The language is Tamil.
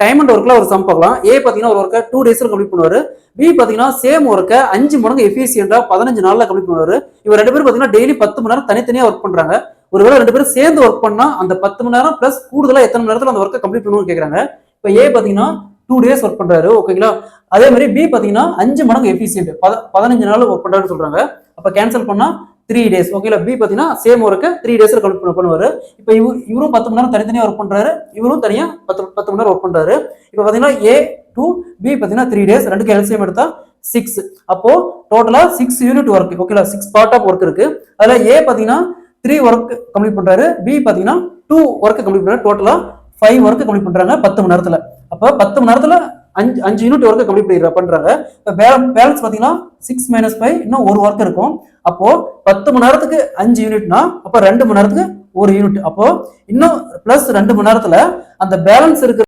டைம் அண்ட் ஒர்க்ல ஒரு சம் பார்க்கலாம். ஏ பாத்தீங்கன்னா ஒரு ஒர்க்கை 2 டேஸ்ல கம்ப்ளீட் பண்ணுவாரு. பி பாத்தீங்கன்னா சேம் ஒர்க்கை 5 மடங்கு எஃபிஷியன்டா 15 நாள்ல கம்ப்ளீட் பண்ணுவாரு. இவர் 2 பேரும் பாத்தீங்கன்னா டெய்லி 10 மணி நேரம் தனித்தனியா ஒர்க் பண்றாங்க. ஒருவேளை 2 பேரும் சேர்ந்து ஒர்க் பண்ணா அந்த 10 மணி நேரம் பிளஸ் கூடுதலா எத்தனை மணி நேரத்துல அந்த ஒர்க்கை கம்ப்ளீட் பண்ணுவோம்னு கேக்குறாங்க. இப்ப ஏ பாத்தீங்கன்னா 2 டேஸ் ஒர்க் பண்றாரு. ஓகேங்களா. அதே மாதிரி பி பாத்தீங்கன்னா 5 மடங்கு எஃபிஷியன்ட் 15 நாள் ஒர்க் பண்றாருன்னு சொல்றாங்க. அப்ப கேன்சல் பண்ணா 3 டேஸ். ஓகேங்களா. பி பாத்தீங்கன்னா சேம் ஒர்க்கை 3 டேஸ்ல கம்ப்ளீட் பண்ணுவாரு. இப்ப இவரும் 10 மணி நேரம் தனித்தனியா ஒர்க் பண்றாரு. இவரும் தனியா 10 மணி நேரம் ஒர்க் பண்றாரு. இப்ப பாத்தீங்கன்னா ஏ 2 பி பாத்தீங்கன்னா 3 டேஸ். ரெண்டுக்கு எல்சிஎம் எடுத்தா 6. அப்போ டோட்டலா 6 யூனிட் ஒர்க். ஓகேங்களா. 6 பார்ட் ஆஃப் ஒர்க் இருக்கு. அதுல ஏ பாத்தீங்கன்னா 3 ஒர்க் கம்ப்ளீட் பண்றாரு. பி பாத்தீங்கன்னா 2 ஒர்க் கம்ப்ளீட் பண்றாரு. டோட்டலா 5 ஒர்க் கம்ப்ளீட் பண்றாங்க 10 மணி நேரத்துல. அப்ப 10 மணி நேரத்துல 5 யூனிட் ஒர்க் கம்ப்ளீட் பண்றாங்க. பேலன்ஸ் பாத்தீங்கன்னா 6 - 5 இன்னும் ஒரு ஒர்க் இருக்கும். அப்போ 10 மணி நேரத்துக்கு 5 யூனிட்னா அப்ப 2 மணி நேரத்துக்கு ஒரு யூனிட். அப்போ இன்னும் பிளஸ் 2 மணி நேரத்துல அந்த பேலன்ஸ் இருக்கிற